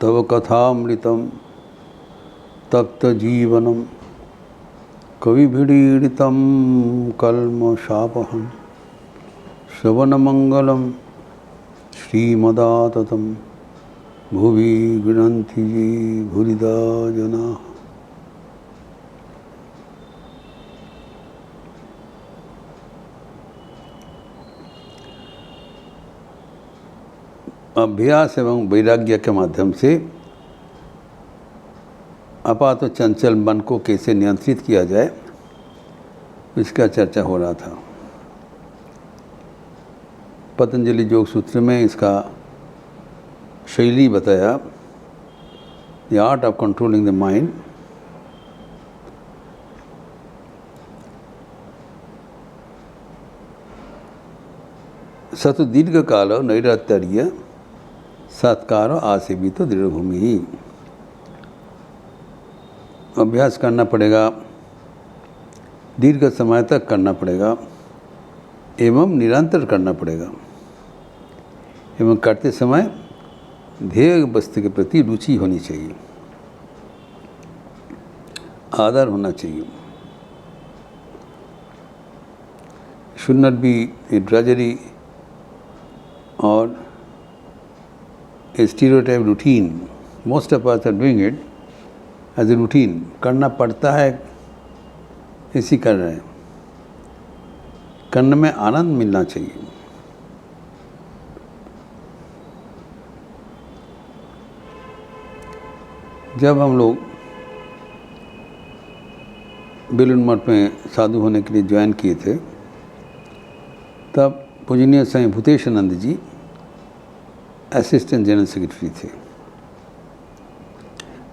तव कथामृतं तप्तजीवनं कविभिडीडितं कल्मषापहं श्रवणमंगलं श्रीमदाततं भुवि गृह्णन्ति ये भूरिदा जनाः। अभ्यास एवं वैराग्य के माध्यम से आपात चंचल मन को कैसे नियंत्रित किया जाए, इसका चर्चा हो रहा था। पतंजलि योग सूत्र में इसका शैली बताया, the art of controlling the mind. सतु दीर्घ काल नैरात्तर्य सत्कार आसेवित तो दृढ़ भूमि ही। अभ्यास करना पड़ेगा, दीर्घ समय तक करना पड़ेगा एवं निरंतर करना पड़ेगा, एवं करते समय ध्येय वस्तु के प्रति रुचि होनी चाहिए, आदर होना चाहिए। Should not be A drudgery और a stereotype routine. Most of us are doing it as a routine. करना पड़ता है, इसी कर रहे हैं। करने में आनंद मिलना चाहिए। जब हम लोग बेलूर मठ में साधु होने के लिए ज्वाइन किए थे, तब पूजनीय स्वामी भूतेशानंद जी असिस्टेंट जनरल सेक्रेटरी थे।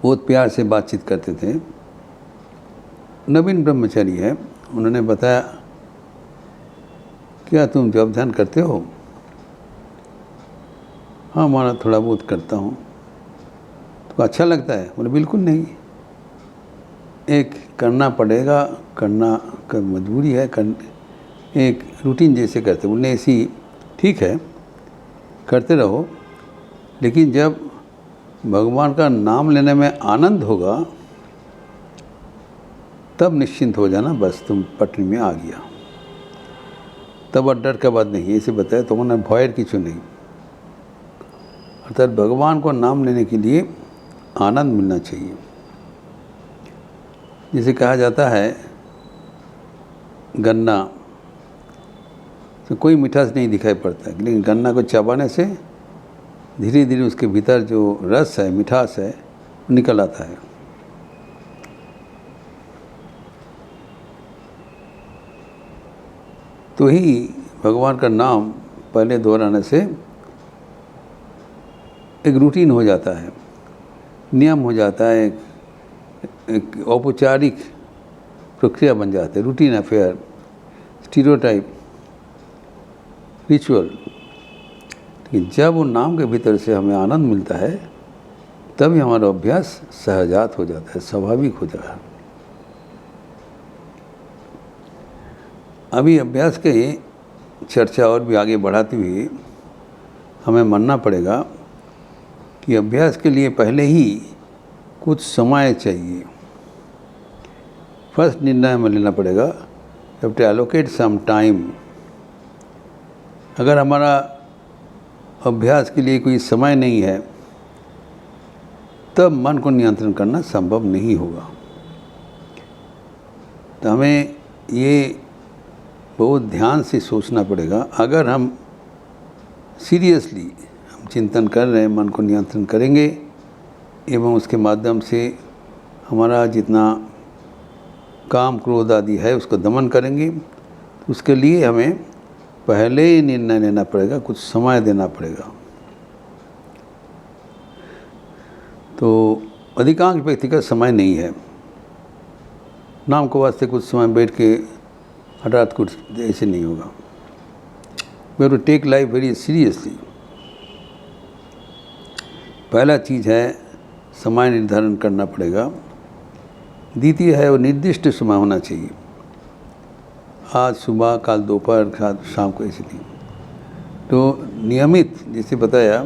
बहुत प्यार से बातचीत करते थे। नवीन ब्रह्मचारी है, उन्होंने बताया, क्या तुम जप ध्यान करते हो? हाँ, माना थोड़ा बहुत करता हूँ। तो अच्छा लगता है? बोले बिल्कुल नहीं, एक करना पड़ेगा, करना का मजबूरी है, एक रूटीन जैसे करते। बोले ऐसी ठीक है, करते रहो, लेकिन जब भगवान का नाम लेने में आनंद होगा तब निश्चिंत हो जाना, बस तुम पटरी में आ गया, तब और डर का बात नहीं। ऐसे बताया, तुमने भय किचु नहीं। अर्थात भगवान को नाम लेने के लिए आनंद मिलना चाहिए। जिसे कहा जाता है गन्ना तो कोई मिठास नहीं दिखाई पड़ता है, लेकिन गन्ना को चबाने से धीरे धीरे उसके भीतर जो रस है, मिठास है, वो निकल आता है। तो ही भगवान का नाम पहले दोहराने से एक रूटीन हो जाता है, नियम हो जाता है, एक औपचारिक प्रक्रिया बन जाता है, रूटीन अफेयर, स्टीरियोटाइप, रिचुअल। लेकिन जब वो नाम के भीतर से हमें आनंद मिलता है, तभी हमारा अभ्यास सहजात हो जाता है, स्वाभाविक हो जाता है। अभी अभ्यास के चर्चा और भी आगे बढ़ाते हुए हमें मानना पड़ेगा कि अभ्यास के लिए पहले ही कुछ समय चाहिए। फर्स्ट निर्णय हमें लेना पड़ेगा, you have to allocate some time. अगर हमारा अभ्यास के लिए कोई समय नहीं है, तब मन को नियंत्रण करना संभव नहीं होगा। तो हमें ये बहुत ध्यान से सोचना पड़ेगा। अगर हम सीरियसली हम चिंतन कर रहे हैं, मन को नियंत्रण करेंगे एवं उसके माध्यम से हमारा जितना काम क्रोध आदि है उसको दमन करेंगे, तो उसके लिए हमें पहले ही निर्णय लेना पड़ेगा, कुछ समय देना पड़ेगा। तो अधिकांश व्यक्ति का समय नहीं है। नाम को वास्ते कुछ समय बैठ के हठात कुछ ऐसे नहीं होगा। We have to take life very seriously. पहला चीज़ है समय निर्धारण करना पड़ेगा। द्वितीय है वो निर्दिष्ट समय होना चाहिए। आज सुबह, कल दोपहर, शाम को, ऐसे नहीं। तो नियमित, जैसे बताया,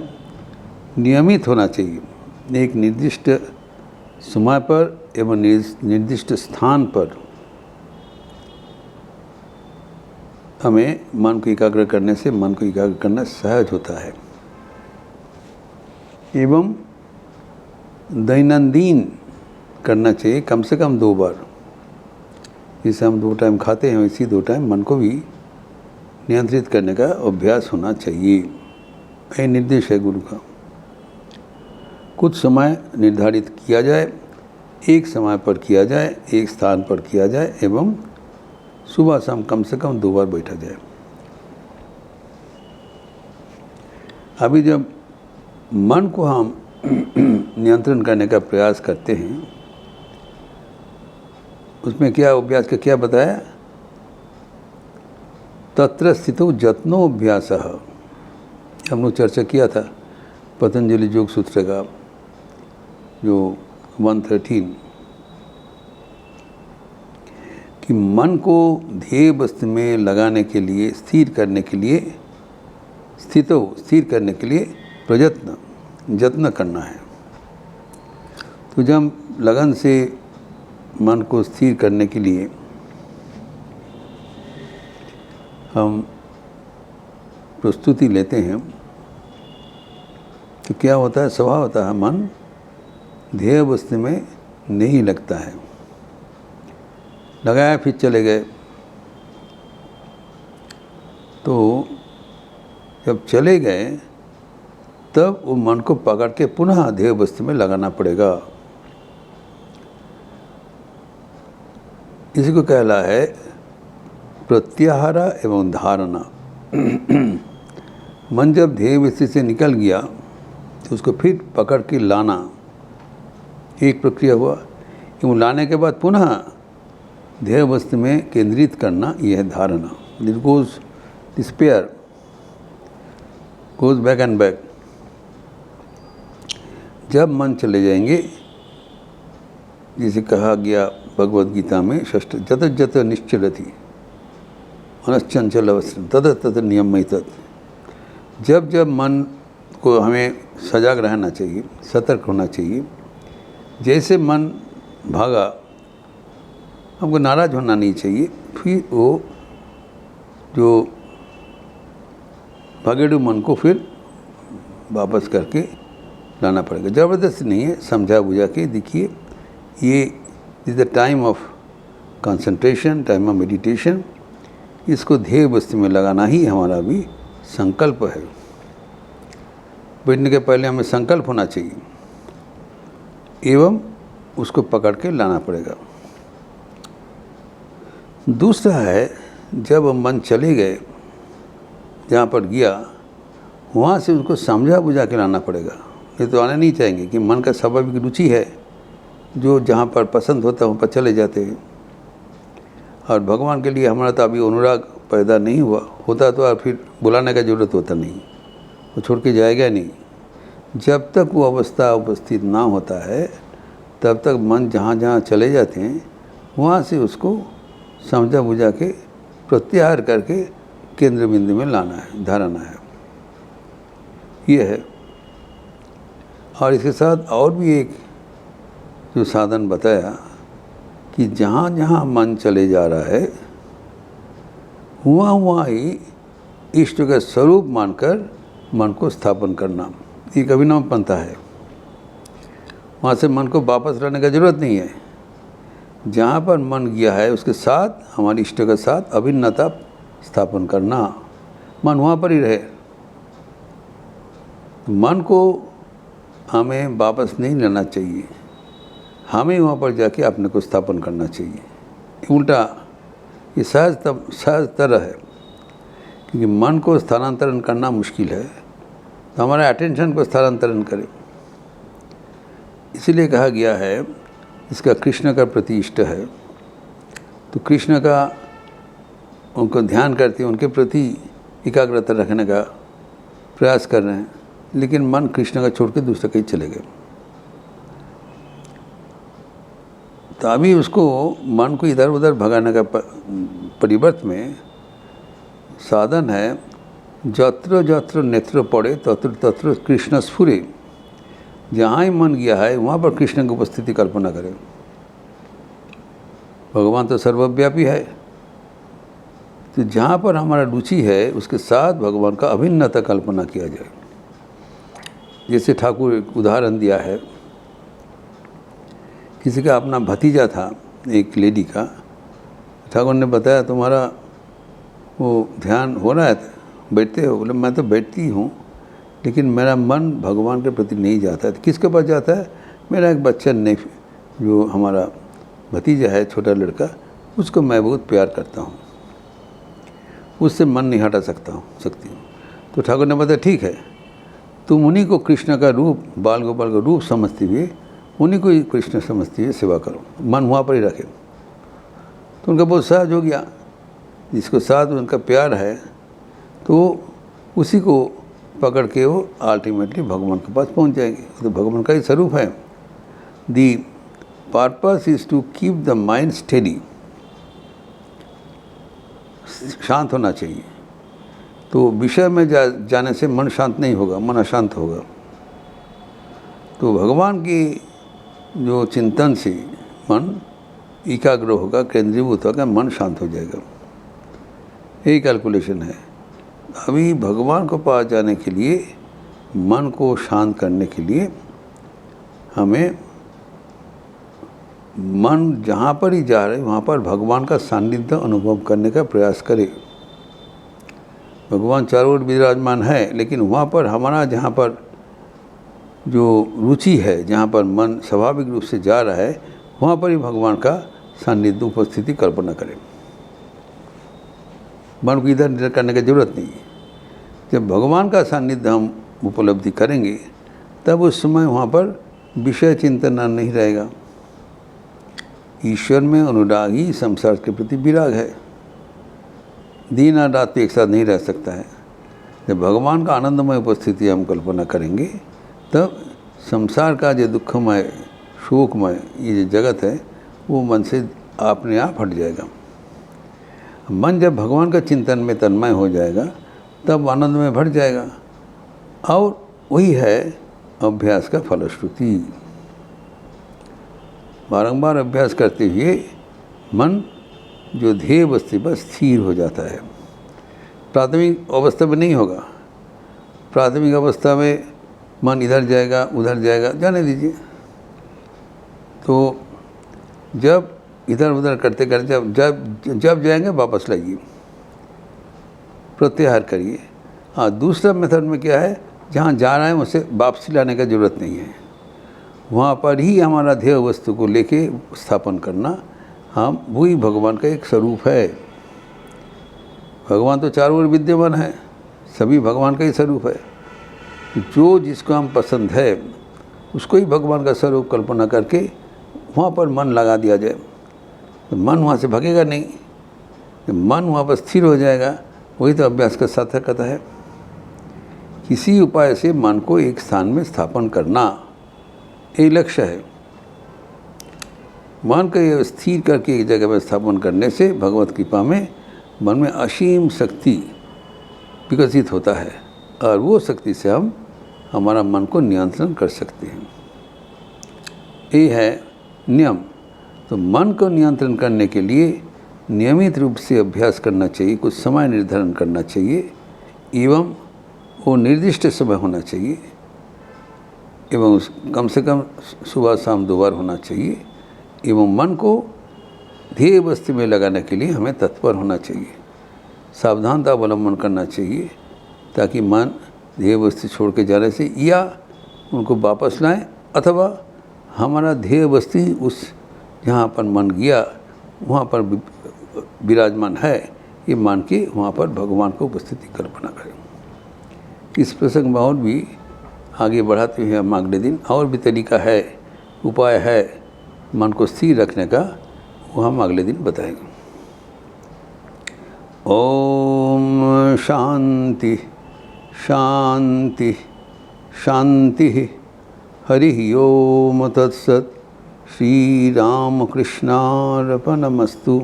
नियमित होना चाहिए। एक निर्दिष्ट समय पर एवं निर्दिष्ट स्थान पर हमें मन को एकाग्र करने से मन को एकाग्र करना सहज होता है। एवं दैनंदिन करना चाहिए, कम से कम 2 बार। जैसे हम 2 टाइम खाते हैं वैसे 2 टाइम मन को भी नियंत्रित करने का अभ्यास होना चाहिए। यह निर्देश है गुरु का। कुछ समय निर्धारित किया जाए, एक समय पर किया जाए, एक स्थान पर किया जाए एवं सुबह शाम कम से कम 2 बार बैठा जाए। अभी जब मन को हम नियंत्रण करने का प्रयास करते हैं, उसमें क्या अभ्यास का क्या बताया? तत्र स्थितो जत्नो अभ्यास। हम लोग चर्चा किया था पतंजलि योग सूत्र का जो 113 कि मन को ध्येय वस्तु में लगाने के लिए, स्थिर करने के लिए, स्थिर करने के लिए जत्न करना है। तो जब लगन से मन को स्थिर करने के लिए हम प्रस्तुति लेते हैं तो क्या होता है? स्वभाव होता है मन ध्येय वस्तु में नहीं लगता है। लगाया फिर चले गए, तो जब चले गए तब वो मन को पकड़ के पुनः ध्येय वस्तु में लगाना पड़ेगा। इसी को कहला है प्रत्याहार एवं धारणा। मन जब ध्येय वस्तु से निकल गया तो उसको फिर पकड़ के लाना एक प्रक्रिया हुआ। क्यों लाने के बाद पुनः ध्येय वस्तु में केंद्रित करना, यह है धारणा। This goes this pair goes back and back. जब मन चले जाएंगे, जिसे कहा गया भगवद गीता में षष्ठ जत जत निश्चलति मनश्चंचल अवस्था तद तद नियम तत्। जब जब मन को हमें सजग रहना चाहिए, सतर्क होना चाहिए। जैसे मन भागा, हमको नाराज होना नहीं चाहिए। फिर वो जो भागेड़ू मन को फिर वापस करके लाना पड़ेगा। ज़बरदस्ती नहीं है, समझा बुझा के देखिए। ये is the time of concentration, time of meditation. इसको ध्येय वस्तु में लगाना ही हमारा भी संकल्प है। बैठने के पहले हमें संकल्प होना चाहिए एवं उसको पकड़ के लाना पड़ेगा। दूसरा है, जब मन चले गए, जहाँ पर गया वहाँ से उसको समझा बुझा के लाना पड़ेगा। ये तो आने नहीं चाहेंगे कि मन का स्वाभाविक रुचि है, जो जहाँ पर पसंद होता है वहाँ पर चले जाते हैं। और भगवान के लिए हमारा तो अभी अनुराग पैदा नहीं हुआ होता तो फिर बुलाने का ज़रूरत होता नहीं, वो छोड़ के जाएगा नहीं। जब तक वो अवस्था उपस्थित ना होता है तब तक मन जहाँ जहाँ चले जाते हैं वहाँ से उसको समझा बुझा के प्रत्याहार करके केंद्र बिंदु में लाना है, धारणा है, ये है। और इसके साथ और भी एक जो साधन बताया कि जहाँ जहाँ मन चले जा रहा है वहाँ वहाँ ही इष्ट का स्वरूप मानकर मन को स्थापन करना, एक अभिनव पंथा है। वहाँ से मन को वापस लाने का जरूरत नहीं है। जहाँ पर मन गया है उसके साथ, हमारे इष्ट के साथ अभिन्नता स्थापन करना, मन वहाँ पर ही रहे। मन को हमें वापस नहीं लेना चाहिए, हमें वहाँ पर जाके अपने को स्थापन करना चाहिए। उल्टा ये सहज तरह है, क्योंकि मन को स्थानांतरण करना मुश्किल है, तो हमारे अटेंशन को स्थानांतरण करें। इसीलिए कहा गया है इसका कृष्ण का प्रति इष्ट है, तो कृष्ण का उनको ध्यान करते उनके प्रति एकाग्रता रखने का प्रयास कर रहे हैं, लेकिन मन कृष्ण का छोड़ के दूसरे कहीं चले गए। तो अभी उसको मन को इधर उधर भगाने का परिवर्त में साधन है जत्र जत्र नेत्र पड़े तत्र तत्र कृष्ण स्फुरे। जहाँ ही मन गया है वहाँ पर कृष्ण की उपस्थिति कल्पना करें। भगवान तो सर्वव्यापी है, तो जहाँ पर हमारा रुचि है उसके साथ भगवान का अभिन्नता कल्पना किया जाए। जैसे ठाकुर एक उदाहरण दिया है, किसी का अपना भतीजा था, एक लेडी का, ठाकुर ने बताया तुम्हारा वो ध्यान हो रहा है, बैठते हो? बोले मैं तो बैठती हूँ, लेकिन मेरा मन भगवान के प्रति नहीं जाता है। किसके पास जाता है? मेरा एक बच्चा ने जो हमारा भतीजा है, छोटा लड़का, उसको मैं बहुत प्यार करता हूँ, उससे मन नहीं हटा सकती हूँ। तो ठाकुर ने बताया ठीक है, तुम उन्हीं को कृष्ण का रूप, बाल गोपाल का रूप समझते हुए उन्हीं को ही कृष्ण समझते हुए सेवा करो, मन वहाँ पर ही रखे। तो उनका बहुत सहज हो गया, जिसको साथ उनका प्यार है तो उसी को पकड़ के वो अल्टीमेटली भगवान के पास पहुँच जाएंगे। तो भगवान का ही स्वरूप है। The purpose is to keep the mind steady, शांत होना चाहिए। तो विषय में जाने से मन शांत नहीं होगा, मन अशांत होगा। तो भगवान की जो चिंतन से मन एकाग्र होगा, केंद्रीभूत होगा, मन शांत हो जाएगा। यही कैलकुलेशन है। अभी भगवान को पास जाने के लिए, मन को शांत करने के लिए हमें मन जहाँ पर ही जा रहे हैं वहाँ पर भगवान का सान्निध्य अनुभव करने का प्रयास करें। भगवान चारों ओर विराजमान है, लेकिन वहाँ पर हमारा जहाँ पर जो रुचि है, जहाँ पर मन स्वाभाविक रूप से जा रहा है, वहाँ पर ही भगवान का सान्निध्य उपस्थिति कल्पना करें। मन को इधर इधर करने की जरूरत नहीं है। जब भगवान का सान्निध्य हम उपलब्धि करेंगे तब उस समय वहाँ पर विषय चिंतन नहीं रहेगा। ईश्वर में अनुराग ही संसार के प्रति विराग है। दिन और रात एक साथ नहीं रह सकता है। जब भगवान का आनंदमय उपस्थिति हम कल्पना करेंगे तब संसार का जो दुखमय, शोकमय ये जो जगत है वो मन से अपने आप हट जाएगा। मन जब भगवान का चिंतन में तन्मय हो जाएगा तब आनंद में भर जाएगा, और वही है अभ्यास का फलश्रुति। बारंबार अभ्यास करते हुए मन जो ध्येय वस्तु पर स्थिर हो जाता है। प्राथमिक अवस्था में नहीं होगा। प्राथमिक अवस्था में मन इधर जाएगा उधर जाएगा, जाने दीजिए। तो जब इधर उधर करते करते जब जाएंगे वापस लाइए, प्रत्याहार करिए। हाँ, दूसरा मेथड में क्या है, जहाँ जा रहे हैं उसे वापसी लाने का ज़रूरत नहीं है। वहाँ पर ही हमारा ध्येय वस्तु को लेके स्थापन करना, हम वही भगवान का एक स्वरूप है। भगवान तो चारों ओर विद्यमान है, सभी भगवान का ही स्वरूप है। जो जिसको हम पसंद है उसको ही भगवान का स्वरूप कल्पना करके वहाँ पर मन लगा दिया जाए, तो मन वहाँ से भगेगा नहीं। जब मन वहाँ पर स्थिर हो जाएगा, वही तो अभ्यास का सार्थकता है। किसी उपाय से मन को एक स्थान में स्थापन करना, ये लक्ष्य है। मन को स्थिर करके एक जगह पर स्थापन करने से भगवत कृपा में मन में असीम शक्ति विकसित होता है, और वो शक्ति से हम हमारा मन को नियंत्रण कर सकते हैं। ये है नियम। तो मन को नियंत्रण करने के लिए नियमित रूप से अभ्यास करना चाहिए, कुछ समय निर्धारण करना चाहिए, एवं वो निर्दिष्ट समय होना चाहिए, एवं कम से कम सुबह शाम 2 बार होना चाहिए, एवं मन को ध्येय वस्तु में लगाने के लिए हमें तत्पर होना चाहिए। सावधानता अवलंबन करना चाहिए ताकि मन ध्येय वस्तु छोड़ के जाने से या उनको वापस लाएं, अथवा हमारा ध्येय वस्तु उस जहाँ पर मन गया वहाँ पर विराजमान है ये मान के वहाँ पर भगवान को उपस्थिति कल्पना करें। इस प्रसंग में और भी आगे बढ़ाते हुए हम अगले दिन और भी तरीका है, उपाय है मन को स्थिर रखने का, वो हम अगले दिन बताएंगे। ओम शांति शांति शांति। हरि ओम तत्सत्। श्री राम कृष्णार्पणमस्तु।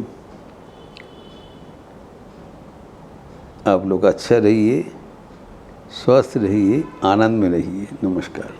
आप लोग अच्छा रहिए, स्वस्थ रहिए, आनंद में रहिए। नमस्कार।